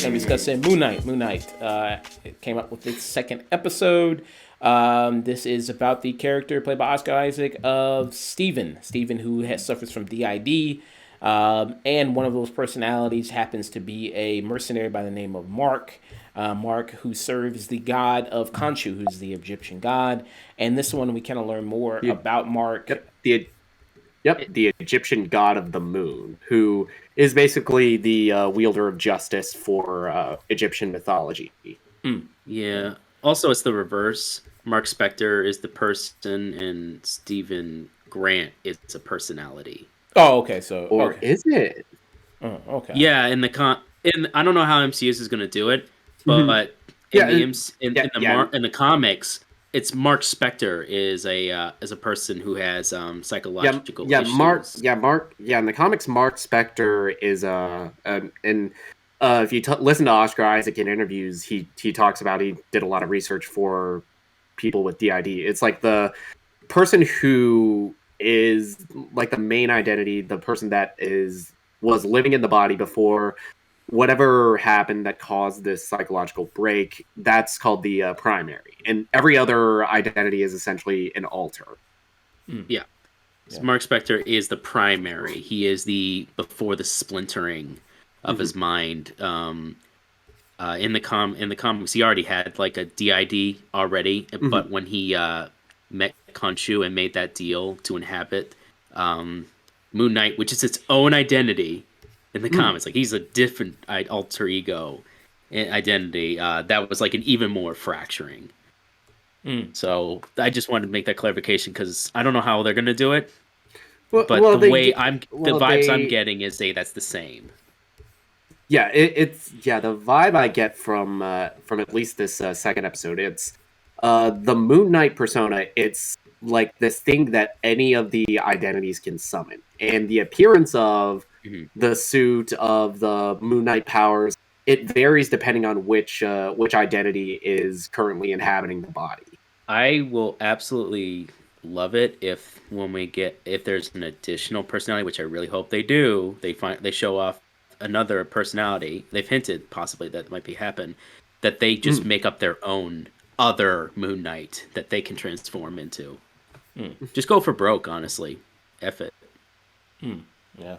And discussing Moon Knight. It came up with its second episode. This is about the character played by Oscar Isaac of Steven. Steven, who suffers from DID. And one of those personalities happens to be a mercenary by the name of Mark. Mark, who serves the god of Khonshu, who's the Egyptian god. And this one, we kind of learn more about Mark. The Egyptian god of the moon, who is basically the wielder of justice for Egyptian mythology. Yeah. Also, it's the reverse. Mark Spector is the person, and Stephen Grant is a personality. Oh, okay. Is it? Oh, okay. Yeah, I don't know how MCU is going to do it, but in the comics, it's Mark Spector is a person who has psychological issues. In the comics, Mark Spector is if you listen to Oscar Isaac in interviews, he talks about he did a lot of research for people with DID. It's like the person who is like the main identity, the person that was living in the body before whatever happened that caused this psychological break. That's called the primary, and every other identity is essentially an alter. Yeah. So Mark Spector is the primary. He is before the splintering of his mind. In the comics, he already had like a DID already, but when he met Khonshu and made that deal to inhabit Moon Knight, which is its own identity in the comics, like he's a different alter ego identity. That was like an even more fracturing. So I just wanted to make that clarification because I don't know how they're going to do it, but the vibes I'm getting is that's the same. Yeah, the vibe I get from at least this second episode, it's the Moon Knight persona. It's like this thing that any of the identities can summon, and the appearance of the suit of the Moon Knight powers, it varies depending on which identity is currently inhabiting the body. I will absolutely love it if there's an additional personality, which I really hope they do. They show off another personality. They've hinted possibly that might be happen, that they just make up their own other Moon Knight that they can transform into. Just go for broke, honestly. F it. Yeah.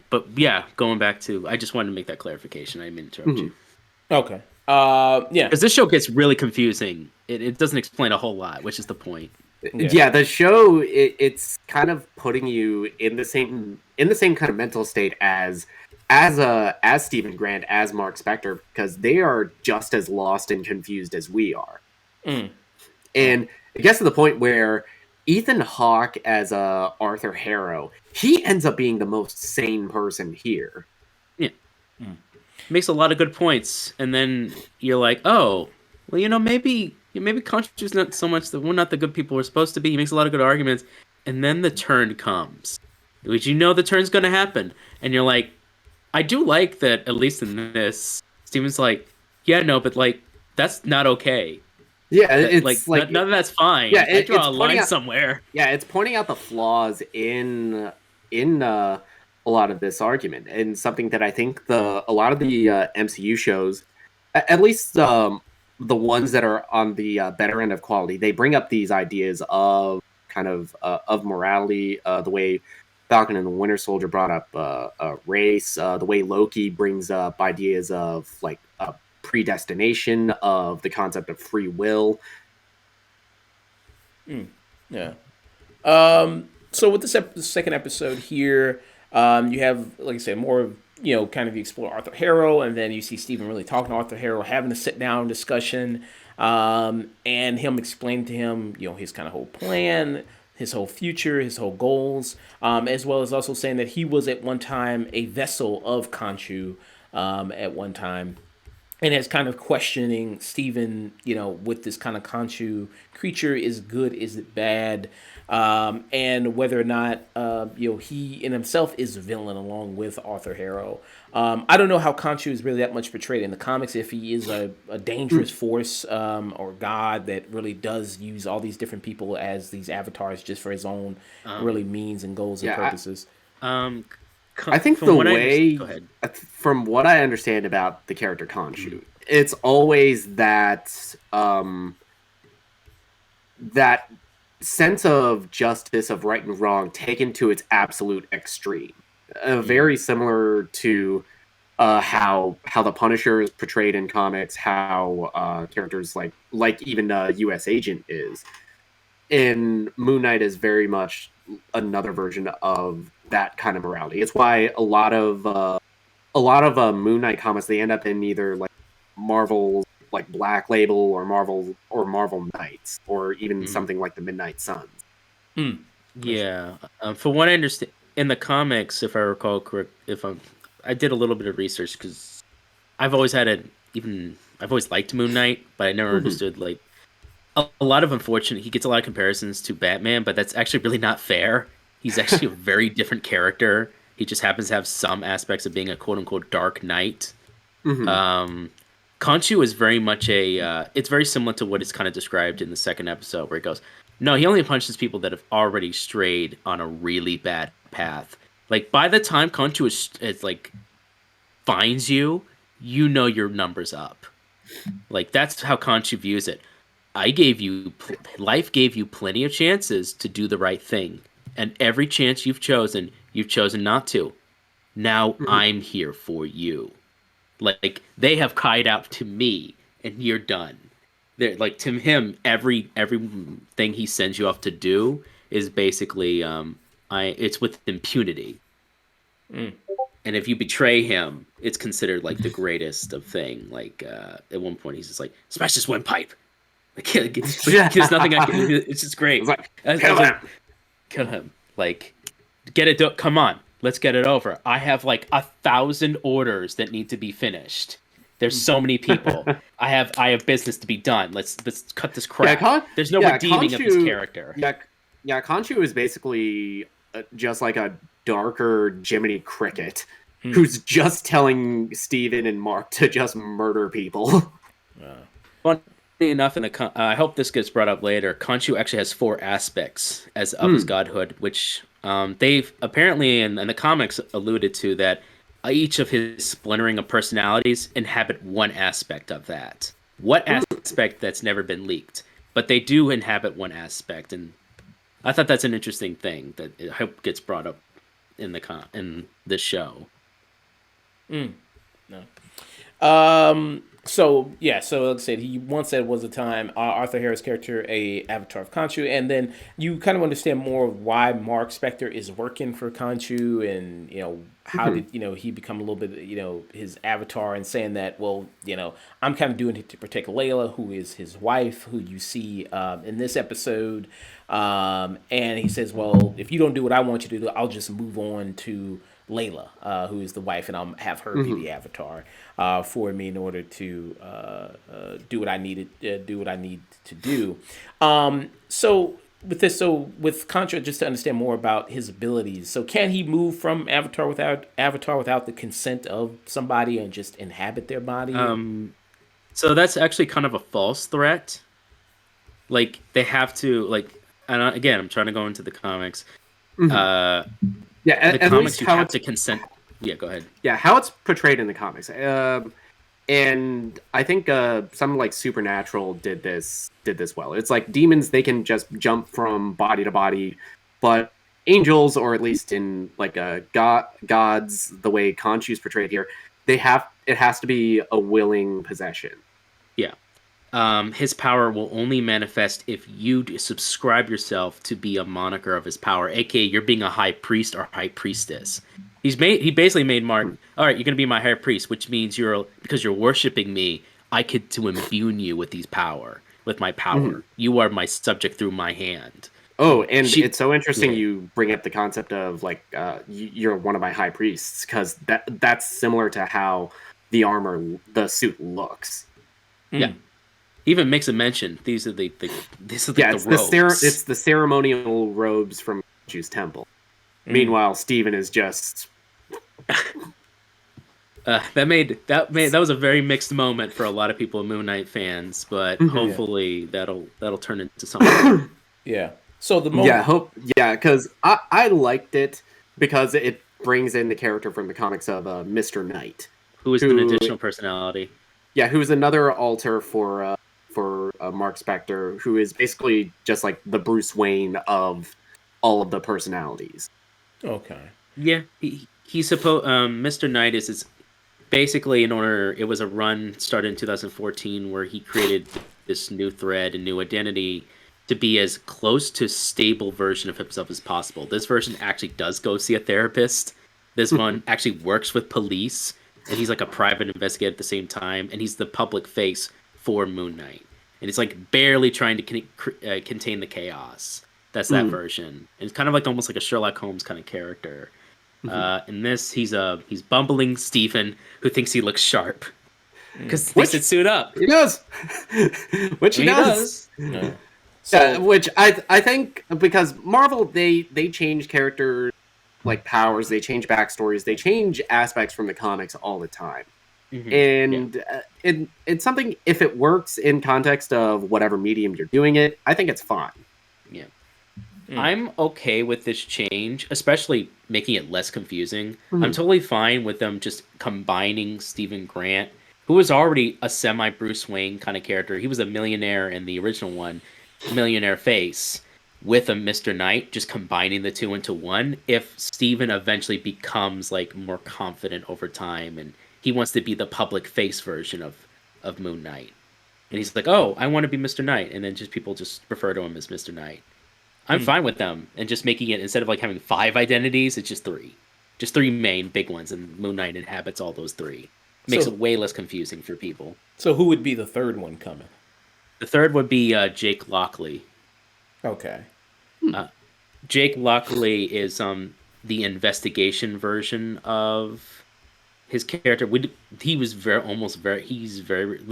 But yeah, going back to, I just wanted to make that clarification. I didn't mean to interrupt you. Okay. Yeah. Because this show gets really confusing. It doesn't explain a whole lot, which is the point. Yeah, the show it's kind of putting you in the same kind of mental state as Stephen Grant, as Mark Spector, because they are just as lost and confused as we are. And it gets to the point where Ethan Hawke as Arthur Harrow, he ends up being the most sane person here. Yeah. Makes a lot of good points, and then you're like, oh, well, maybe Conchu's not so much we're not the good people we're supposed to be. He makes a lot of good arguments, and then the turn comes, which the turn's going to happen, and you're like, I do like that, at least in this, Steven's like, yeah, no, but like, that's not okay. Yeah, it's like none of that's fine. Yeah, I draw a line somewhere. Yeah, it's pointing out the flaws in a lot of this argument, and something that I think a lot of the MCU shows, at least the ones that are on the better end of quality, they bring up these ideas of kind of morality, the way Falcon and the Winter Soldier brought up race, the way Loki brings up ideas of like predestination, of the concept of free will. Yeah. So with this second episode here, you have, like I said, more of, kind of you explore Arthur Harrow, and then you see Stephen really talking to Arthur Harrow, having a sit-down discussion, and him explaining to him, his kind of whole plan, his whole future, his whole goals, as well as also saying that he was at one time a vessel of Khonshu at one time. and it's kind of questioning Stephen, with this kind of Khonshu creature, is good, is it bad, and whether or not he in himself is a villain along with Arthur Harrow. I don't know how Khonshu is really that much portrayed in the comics. If he is a dangerous force or god that really does use all these different people as these avatars just for his own really means and goals and purposes. I think from the what way, go ahead. from what I understand about the character Khonshu, it's always that that sense of justice, of right and wrong, taken to its absolute extreme. Very similar to how the Punisher is portrayed in comics, how characters like even U.S. Agent is. In Moon Knight is very much another version of that kind of morality. It's why a lot of Moon Knight comics, they end up in either like Marvel like Black Label or Marvel Knights, or even something like the Midnight Suns. Yeah, from what I understand in the comics, if I recall correct, I did a little bit of research because I've always liked Moon Knight, but I never understood like a lot of he gets a lot of comparisons to Batman, but that's actually really not fair. He's actually a very different character. He just happens to have some aspects of being a quote unquote Dark Knight. Khonshu is very much it's very similar to what is kind of described in the second episode, where he goes, no, he only punches people that have already strayed on a really bad path. Like by the time Khonshu is like finds you, your number's up. Like that's how Khonshu views it. Life gave you plenty of chances to do the right thing, and every chance you've chosen not to. Now I'm here for you. Like they have cried out to me, and you're done. They're like to him, every thing he sends you off to do is basically it's with impunity. And if you betray him, it's considered like the greatest of thing. Like at one point, he's just like, smash this windpipe. Like, there's nothing I can do. It's just great. It's like, kill him. Like, get it. Come on, let's get it over. I have like 1,000 orders that need to be finished. There's so many people. I have business to be done. Let's cut this crap. There's no redeeming of this character. Yeah. Khonshu is basically just like a darker Jiminy Cricket, who's just telling Steven and Mark to just murder people. Funny enough, I hope this gets brought up later, Khonshu actually has 4 aspects of his godhood, which they've apparently in the comics alluded to that each of his splintering of personalities inhabit one aspect of that. What aspect that's never been leaked, but they do inhabit one aspect, and I thought that's an interesting thing that I hope gets brought up in this show. No. So like I said, he once said was a time Arthur Harris' character a avatar of Khonshu, and then you kind of understand more of why Mark Spector is working for Khonshu, and how did he become a little bit his avatar, and saying that I'm kind of doing it to protect Layla, who is his wife, who you see in this episode, and he says, well, if you don't do what I want you to do, I'll just move on to Layla, who is the wife, and I'll have her be the avatar for me in order to do what I need to do. So with Contra, just to understand more about his abilities, so can he move from avatar without the consent of somebody and just inhabit their body? So that's actually kind of a false threat. Like they have to and again, I'm trying to go into the comics. Yeah, the comics you have to consent. Yeah, go ahead. Yeah, how it's portrayed in the comics, and I think something like Supernatural did this well. It's like demons; they can just jump from body to body, but angels, or at least in like gods, the way Khonshu's portrayed here, it has to be a willing possession. Yeah. His power will only manifest if you subscribe yourself to be a moniker of his power, aka you're being a high priest or high priestess. He basically made Mark, all right, you're gonna be my high priest, which means because you're worshiping me, I get to imbue you with my power. You are my subject through my hand. Oh, and it's so interesting you bring up the concept of you're one of my high priests, because that's similar to how the armor, the suit looks. Yeah. Even makes a mention. These are the it's robes. it's the ceremonial robes from Juice Temple. Meanwhile, Steven is just that was a very mixed moment for a lot of people, Moon Knight fans, but hopefully that'll turn into something. Yeah. So the moment, because I liked it because it brings in the character from the comics of Mr. Knight, who is an additional personality. Yeah, who is another alter for Mark Spector, who is basically just like the Bruce Wayne of all of the personalities. Okay. Yeah, he's supposed. Mr. Knight is basically it was a run started in 2014 where he created this new thread and new identity to be as close to stable version of himself as possible. This version actually does go see a therapist. This one actually works with police, and he's like a private investigator at the same time, and he's the public face for Moon Knight. And it's like barely trying to contain the chaos. That's that version. And it's kind of like almost like a Sherlock Holmes kind of character. In this, he's bumbling Stephen who thinks he looks sharp because he thinks it's suit up. He does, which he does. Yeah. So, which I think because Marvel they change character like powers, they change backstories, they change aspects from the comics all the time. And it's something, if it works in context of whatever medium you're doing it, I think it's fine. Yeah. I'm okay with this change, especially making it less confusing. I'm totally fine with them just combining Stephen Grant, who was already a semi-Bruce Wayne kind of character. He was a millionaire in the original one, millionaire face, with a Mr. Knight, just combining the two into one. If Stephen eventually becomes like more confident over time and he wants to be the public face version of Moon Knight. And he's like, oh, I want to be Mr. Knight. And then just people just refer to him as Mr. Knight. I'm fine with them. And just making it, instead of like having 5 identities, it's just 3. Just 3 main big ones. And Moon Knight inhabits all those 3. Makes it way less confusing for people. So who would be the third one coming? The third would be Jake Lockley. Okay. Jake Lockley is the investigation version of his character. We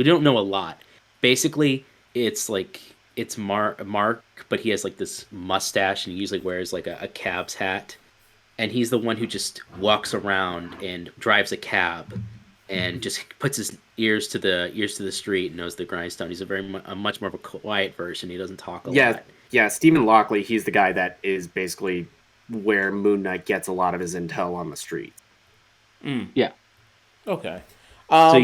don't know a lot. Basically, it's like it's Mark, but he has like this mustache and he usually wears like a cab's hat, and he's the one who just walks around and drives a cab and just puts his ears to the street and knows the grindstone. He's a much more of a quiet version. He doesn't talk a lot. Yeah, Stephen Lockley, he's the guy that is basically where Moon Knight gets a lot of his intel on the street. Yeah. Okay. So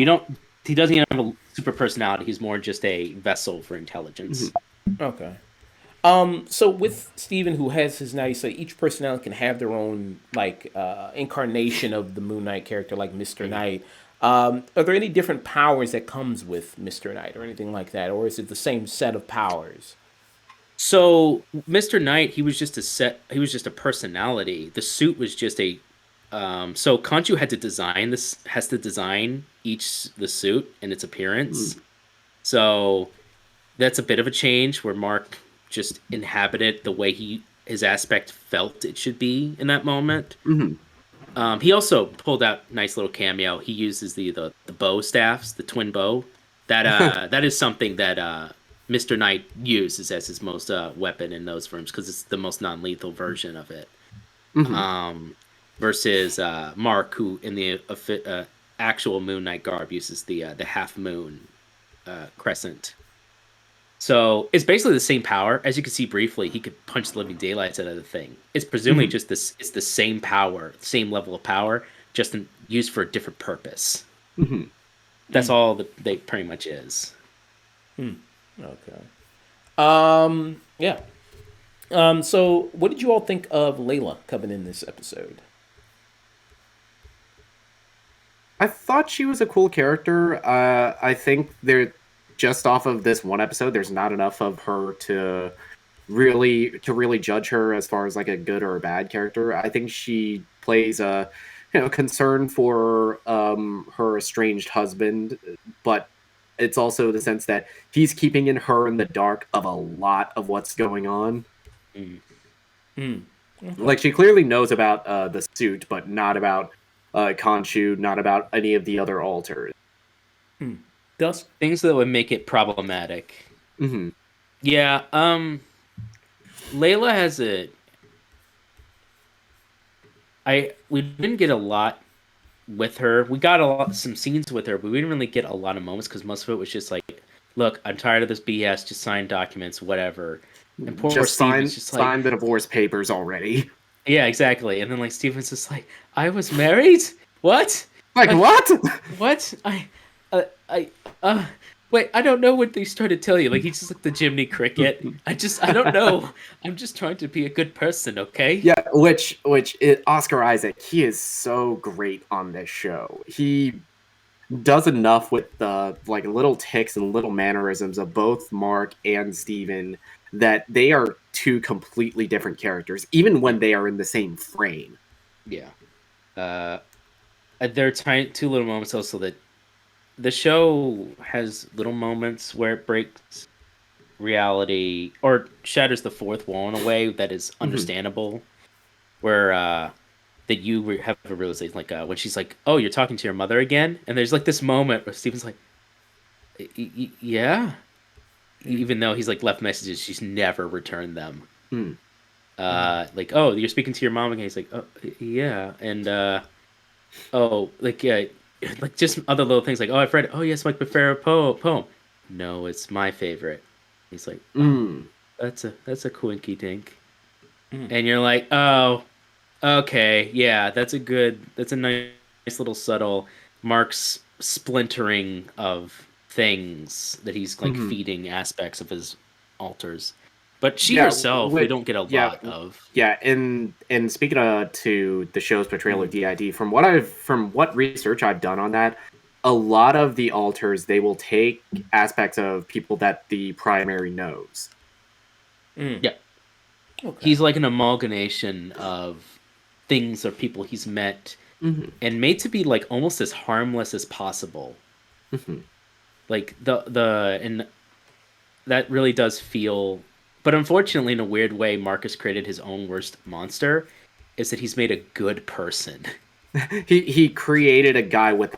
he doesn't even have a super personality. He's more just a vessel for intelligence. Okay. So with Steven, who has his Knight, so each personality can have their own like incarnation of the Moon Knight character, like Mr. Knight. Are there any different powers that comes with Mr. Knight or anything like that, or is it the same set of powers? So Mr. Knight, he was just a personality. The suit was just a so Khonshu has to design the suit and its appearance. So that's a bit of a change where Mark just inhabited the way his aspect felt it should be in that moment. He also pulled out nice little cameo. He uses the bow staffs, the twin bow. That is something that Mr. Knight uses as his most weapon in those films because it's the most non-lethal version of it. Versus Mark, who in the actual Moon Knight garb uses the half moon crescent. So it's basically the same power. As you can see briefly, he could punch the living daylights out of the thing. It's presumably just this. It's the same power, same level of power, just used for a different purpose. That's all they pretty much is. Okay. Yeah. So what did you all think of Layla coming in this episode? I thought she was a cool character. I think just off of this one episode, there's not enough of her to really judge her as far as like a good or a bad character. I think she plays a concern for her estranged husband, but it's also the sense that he's keeping her in the dark of a lot of what's going on. Like she clearly knows about the suit, but not about Khonshu, not about any of the other alters. Dust? Things that would make it problematic. Mm-hmm. Yeah, Layla has we didn't get a lot with her. We got some scenes with her, but we didn't really get a lot of moments because most of it was just like, look, I'm tired of this BS, just sign documents, whatever. And poor Just Steven's just like, sign the divorce papers already. yeah, exactly. And then like Steven's just like, I was married? What? Like, what? What? Wait, I don't know what they started telling you. Like, he's just like the Jiminy Cricket. I don't know. I'm just trying to be a good person, okay? Yeah, Oscar Isaac, he is so great on this show. He does enough with the like little ticks and little mannerisms of both Mark and Steven that they are two completely different characters, even when they are in the same frame. Yeah. There are two little moments also that the show has little moments where it breaks reality or shatters the fourth wall in a way that is understandable. Where that you have a realization, like when she's like, "Oh, you're talking to your mother again," and there's like this moment where Steven's like, "Yeah," even though he's like left messages, she's never returned them. Like, "Oh, you're speaking to your mom again." He's like, "Oh, yeah," and oh, like yeah. Like just other little things like, oh, I've read, oh yes, like my favorite poem. No, it's my favorite. He's like, that's a quinky dink, and you're like, oh, okay, yeah, that's a nice little subtle Mark's splintering of things that he's like feeding aspects of his alters. But she herself, we don't get a lot of. Yeah, and speaking to the show's portrayal of DID, from what research I've done on that, a lot of the alters, they will take aspects of people that the primary knows. Yeah, okay. He's like an amalgamation of things or people he's met and made to be like almost as harmless as possible. Like and that really does feel. But unfortunately, in a weird way, Marcus created his own worst monster, is that he's made a good person. He created a guy with...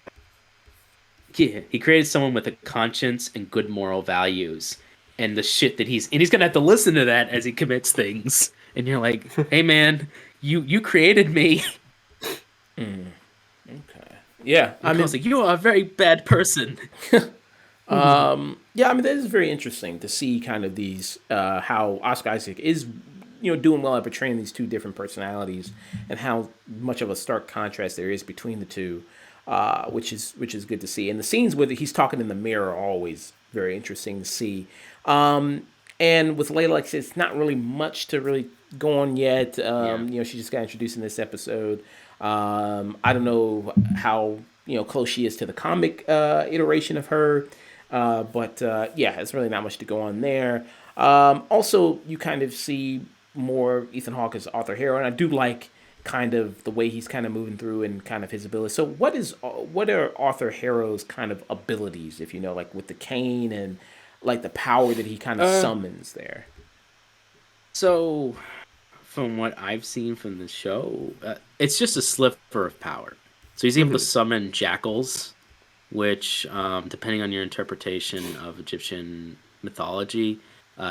Yeah, he created someone with a conscience and good moral values. And the shit that he's going to have to listen to that as he commits things. And you're like, hey man, you created me. Okay. Yeah. I was like, you are a very bad person. Yeah, I mean, that is very interesting to see kind of these, how Oscar Isaac is, doing well at portraying these two different personalities and how much of a stark contrast there is between the two, which is good to see. And the scenes where he's talking in the mirror are always very interesting to see. And with Layla, like I said, it's not really much to really go on yet. She just got introduced in this episode. I don't know how, close she is to the comic iteration of her. But it's really not much to go on there. Also, you kind of see more Ethan Hawke as Arthur Harrow, and I do like kind of the way he's kind of moving through and kind of his ability. So what are Arthur Harrow's kind of abilities, if you know, like with the cane and like the power that he kind of summons there? So, from what I've seen from the show, it's just a sliver of power. So he's able to summon jackals, which, depending on your interpretation of Egyptian mythology,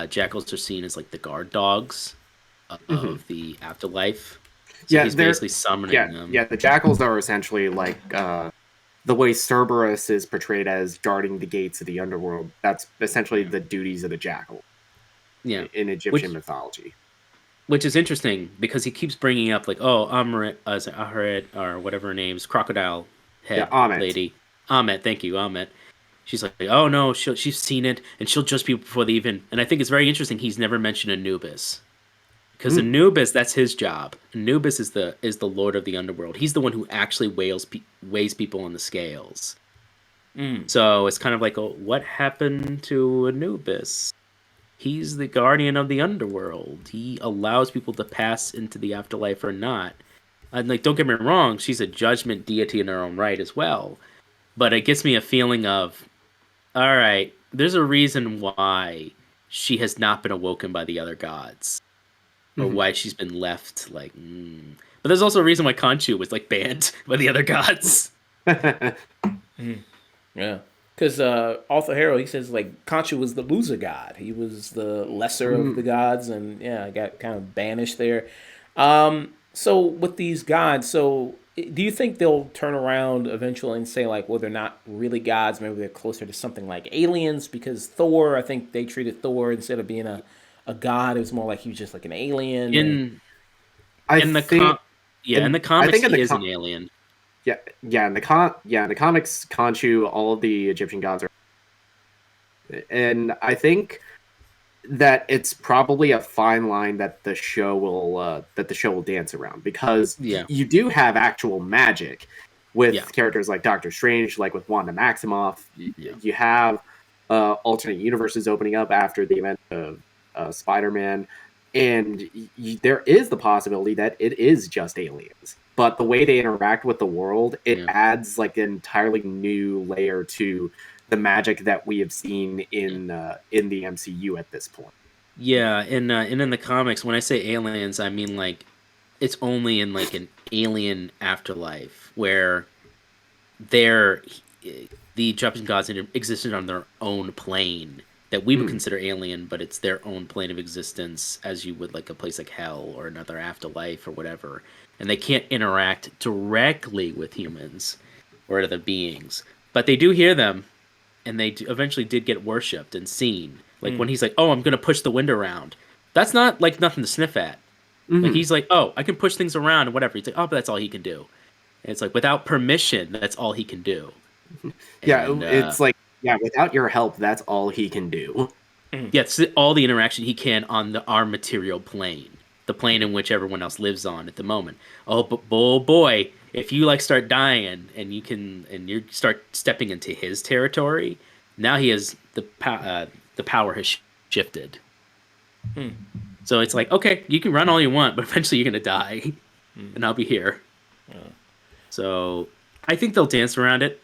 jackals are seen as like the guard dogs of the afterlife. So he's basically summoning them. Yeah, the jackals are essentially like the way Cerberus is portrayed as guarding the gates of the underworld. That's essentially the duties of the jackal. Yeah, in Egyptian mythology. Which is interesting because he keeps bringing up like, oh, Ahret, or whatever her name is, crocodile head lady. Ahmet, thank you, Ahmet. She's like, oh no, she's seen it, and she'll just be before they even... And I think it's very interesting he's never mentioned Anubis. Because Anubis, that's his job. Anubis is the lord of the underworld. He's the one who actually weighs people on the scales. So it's kind of like, what happened to Anubis? He's the guardian of the underworld. He allows people to pass into the afterlife or not. And like, don't get me wrong, she's a judgment deity in her own right as well. But it gives me a feeling of, all right, there's a reason why she has not been awoken by the other gods. Or why she's been left, like... But there's also a reason why Khonshu was like banned by the other gods. Yeah. Because Arthur Harrow, he says like Khonshu was the loser god. He was the lesser of the gods, and yeah, got kind of banished there. So with these gods, so do you think they'll turn around eventually and say like, well, they're not really gods. Maybe they're closer to something like aliens? Because Thor, I think they treated Thor instead of being a god, it was more like he was just like an alien. I In the think, in the I comics, think in he the is an alien. in the comics, Khonshu, all of the Egyptian gods are, and I think that it's probably a fine line that the show will dance around, because Yeah. you do have actual magic with Yeah. characters like Doctor Strange, like with Wanda Maximoff. Yeah. You have alternate universes opening up after the event of Spider-Man, and there is the possibility that it is just aliens. But the way they interact with the world, it Yeah. adds like an entirely new layer to the magic that we have seen in the MCU at this point. Yeah, and in the comics, when I say aliens, I mean like it's only in like an alien afterlife where they're the Egyptian gods existed on their own plane that we would consider alien, but it's their own plane of existence, as you would like a place like hell or another afterlife or whatever, and they can't interact directly with humans or other beings, but they do hear them, and they eventually did get worshipped and seen. Like when he's like, "Oh, I'm gonna push the wind around," that's not like nothing to sniff at. Like he's like, "Oh, I can push things around and whatever." He's like, "Oh, but that's all he can do." And it's like without permission, that's all he can do. Yeah, And, it's like, without your help, that's all he can do. yeah, it's all the interaction he can on our material plane, the plane in which everyone else lives on at the moment. Oh, but oh boy, if you like start dying and you start stepping into his territory, now he has the power has shifted. So it's like, okay, you can run all you want, but eventually you're gonna die, and I'll be here. So I think they'll dance around it.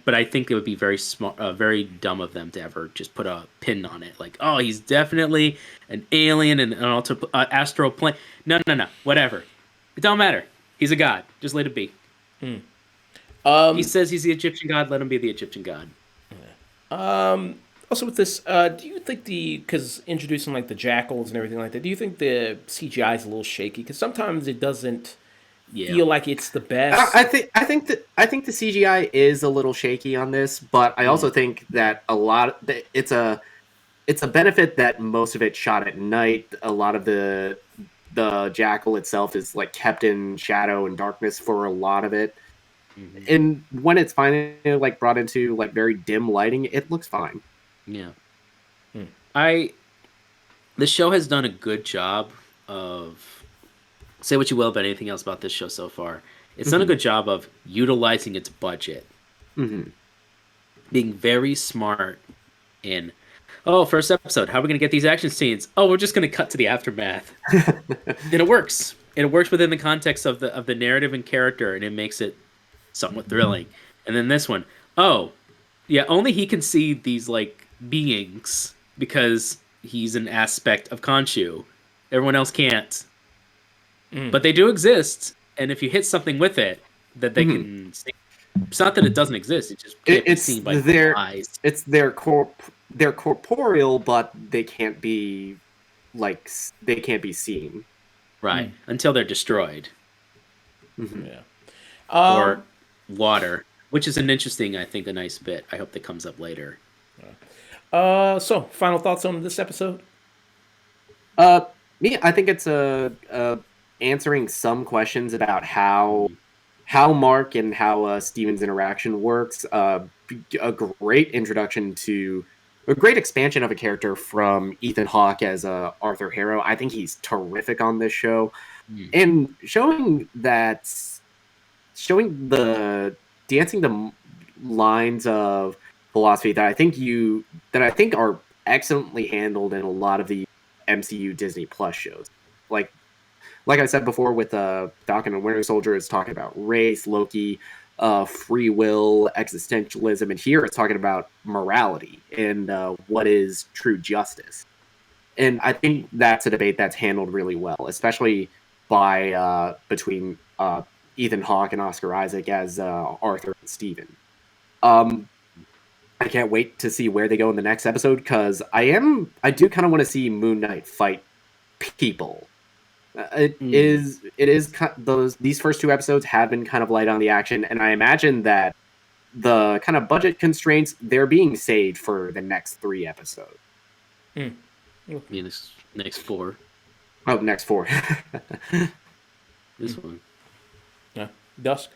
But I think it would be very smart, very dumb of them to ever just put a pin on it. Like, oh, he's definitely an alien and an astral plane. No, whatever. It don't matter. He's a god. Just let it be. He says he's the Egyptian god. Let him be the Egyptian god. Also with this, do you think because introducing like the jackals and everything like that, do you think the CGI is a little shaky? Because sometimes it doesn't feel like it's the best. I think the CGI is a little shaky on this, but I also think that it's a benefit that most of it's shot at night. A lot of the jackal itself is like kept in shadow and darkness for a lot of it. And when it's finally like brought into like very dim lighting, it looks fine. Yeah. The show has done a good job of, say what you will about anything else about this show so far. It's done a good job of utilizing its budget. Being very smart in, first episode, how are we going to get these action scenes? Oh, we're just going to cut to the aftermath. And it works. And it works within the context of the narrative and character, and it makes it somewhat thrilling. And then this one, only he can see these like beings because he's an aspect of Khonshu. Everyone else can't. But they do exist, and if you hit something with it, that they can see. It's not that it doesn't exist; it just can't be seen by their eyes. It's they're corporeal, but they can't be seen. Right, until they're destroyed. Yeah. Or water, which is an interesting, I think, a nice bit. I hope that comes up later. So final thoughts on this episode? Me, I think it's answering some questions about how Mark and how Steven's interaction works. A great introduction to a great expansion of a character from Ethan Hawke as Arthur Harrow. I think he's terrific on this show, and showing the dancing the lines of philosophy that I think are excellently handled in a lot of the MCU Disney Plus shows. Like I said before with Falcon and Winter Soldier, it's talking about race, Loki, free will, existentialism, and here it's talking about morality and what is true justice. And I think that's a debate that's handled really well, especially by between Ethan Hawke and Oscar Isaac as Arthur and Steven. I can't wait to see where they go in the next episode because I do kind of want to see Moon Knight fight people. These first two episodes have been kind of light on the action, and I imagine that the kind of budget constraints, they're being saved for the next 3 episodes. I mean, this next 4. Oh, next 4. This one. Yeah. Dusk.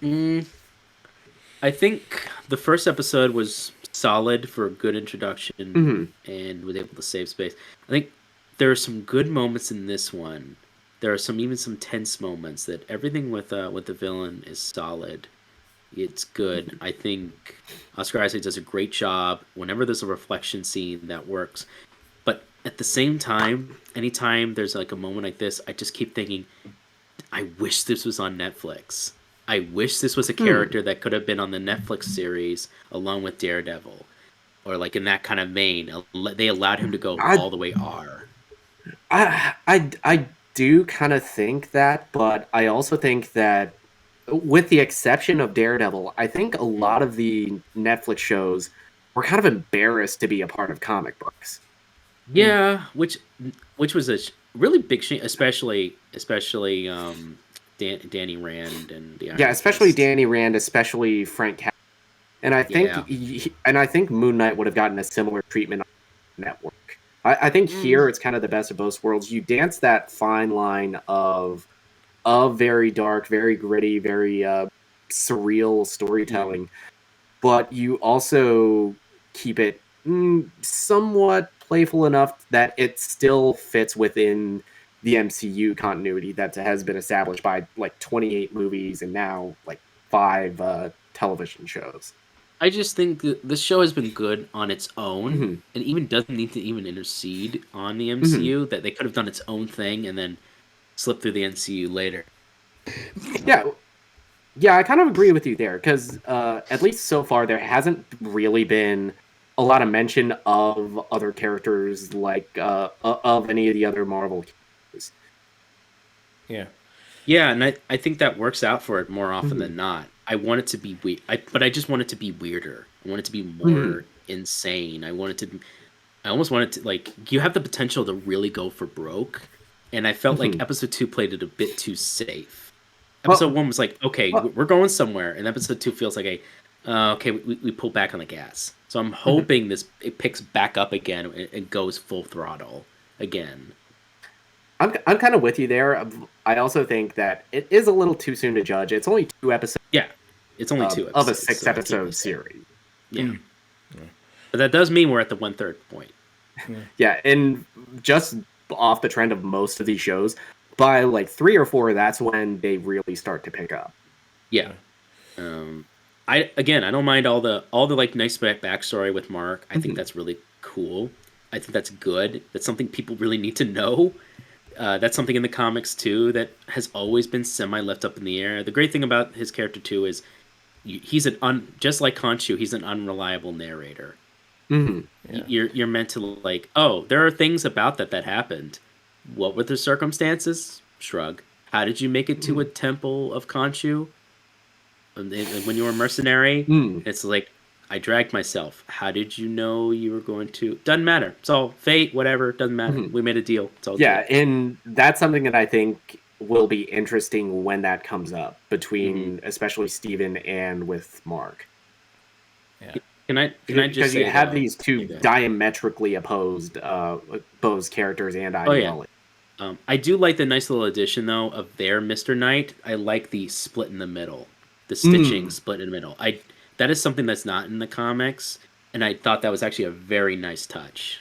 I think the first episode was solid for a good introduction and was able to save space. I think there are some good moments in this one. There are even some tense moments. That everything with the villain is solid. It's good. I think Oscar Isaac does a great job. Whenever there's a reflection scene, that works. But at the same time, anytime there's like a moment like this, I just keep thinking, I wish this was on Netflix. I wish this was a character that could have been on the Netflix series along with Daredevil, or like in that kind of vein. They allowed him to go all the way R. I do kind of think that, but I also think that, with the exception of Daredevil, I think a lot of the Netflix shows were kind of embarrassed to be a part of comic books. Yeah, which was a really big shame, especially Danny Rand and the Iron especially Fist. Danny Rand, especially Frank Castle. And I think I think Moon Knight would have gotten a similar treatment on the network. I think here it's kind of the best of both worlds. You dance that fine line of very dark, very gritty, very surreal storytelling, but you also keep it somewhat playful enough that it still fits within the MCU continuity that has been established by like 28 movies and now like 5 television shows. I just think this show has been good on its own, and even doesn't need to even intercede on the MCU. That they could have done its own thing and then slip through the MCU later. Yeah, I kind of agree with you there because at least so far there hasn't really been a lot of mention of other characters like of any of the other Marvel characters. Yeah, and I think that works out for it more often than not. I want it to be weird, but I just want it to be weirder. I want it to be more insane. I almost want it to, like, you have the potential to really go for broke, and I felt like episode 2 played it a bit too safe. Episode 1 was like, okay, we're going somewhere, and episode 2 feels like okay, we pull back on the gas. So I'm hoping it picks back up again and goes full throttle again. I'm kind of with you there. I also think that it is a little too soon to judge. It's only 2 episodes. Yeah, it's only 2 episodes of a 6-episode series. Yeah. But that does mean we're at the 1/3 point. Yeah, and just off the trend of most of these shows, by like 3 or 4, that's when they really start to pick up. Yeah. I don't mind all the like nice backstory with Mark. I think that's really cool. I think that's good. That's something people really need to know. That's something in the comics too that has always been semi left up in the air. The great thing about his character too is he's just like Khonshu, he's an unreliable narrator. You're meant to like, oh, there are things about that happened. What were the circumstances? Shrug. How did you make it to a temple of Khonshu? And when you were a mercenary, it's like, I dragged myself. How did you know you were going to? Doesn't matter. It's all fate, whatever. Doesn't matter. We made a deal. It's all good. And that's something that I think will be interesting when that comes up between especially Steven and with Mark. Yeah. Can I just say, because you have these two diametrically opposed characters and ideology. I do like the nice little addition though of their Mr. Knight. I like the split in the middle, the stitching split in the middle. That is something that's not in the comics, and I thought that was actually a very nice touch.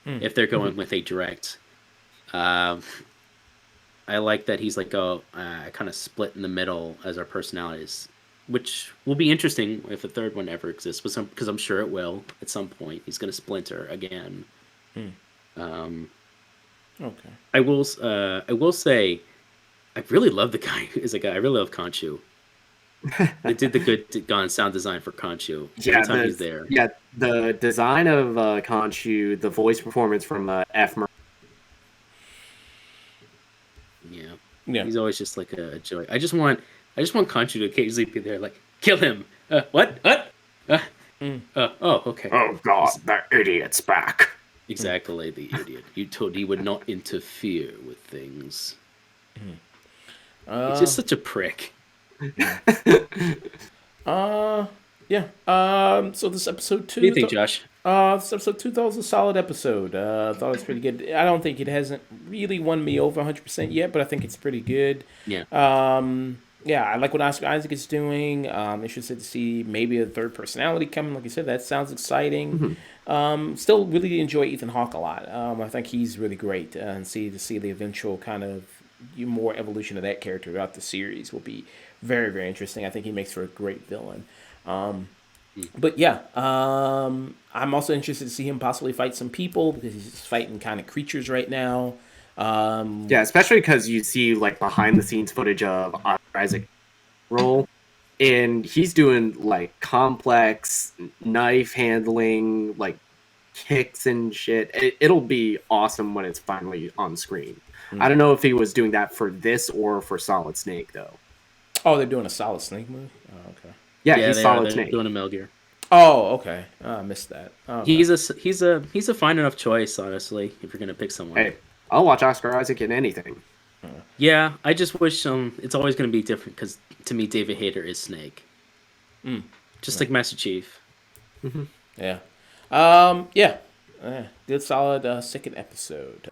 If they're going with a direct, I like that he's like a kind of split in the middle as our personalities, which will be interesting if a third one ever exists. Because I'm sure it will at some point. He's going to splinter again. Okay. I will say, I really love the guy. I really love Khonshu. They did the good sound design for Khonshu. Every time he's there. Yeah, the design of Khonshu, the voice performance from F. Murray. Yeah, Yeah. He's always just like a joy. I just want Khonshu to occasionally be there, like, kill him. What? Oh, okay. Oh God, that idiot's back. Exactly, the idiot. You told he would not interfere with things. He's just such a prick. Yeah. So this episode 2. What do you think, Josh? This episode 2 thought was a solid episode. Thought it was pretty good. I don't think it hasn't really won me over 100% yet, but I think it's pretty good. Yeah. Yeah, I like what Oscar Isaac is doing. Interested to see maybe a third personality coming. Like I said, that sounds exciting. Still really enjoy Ethan Hawke a lot. I think he's really great, and see the eventual kind of more evolution of that character throughout the series will be very, very interesting. I think he makes for a great villain. But yeah, I'm also interested to see him possibly fight some people because he's fighting kind of creatures right now. Yeah, especially because you see like behind the scenes footage of Oscar Isaac role, and he's doing like complex knife handling, like kicks and shit. It'll be awesome when it's finally on screen. I don't know if he was doing that for this or for Solid Snake though. Oh, they're doing a Solid Snake movie? Oh, okay. Yeah, he's Solid they're Snake. doing a Metal Gear. Oh, okay. I missed that. Okay. He's a fine enough choice, honestly, if you're gonna pick someone. Hey, I'll watch Oscar Isaac in anything. Yeah, I just wish it's always gonna be different because to me, David Hayter is Snake. Just like Master Chief. Yeah. Yeah. Good solid second episode.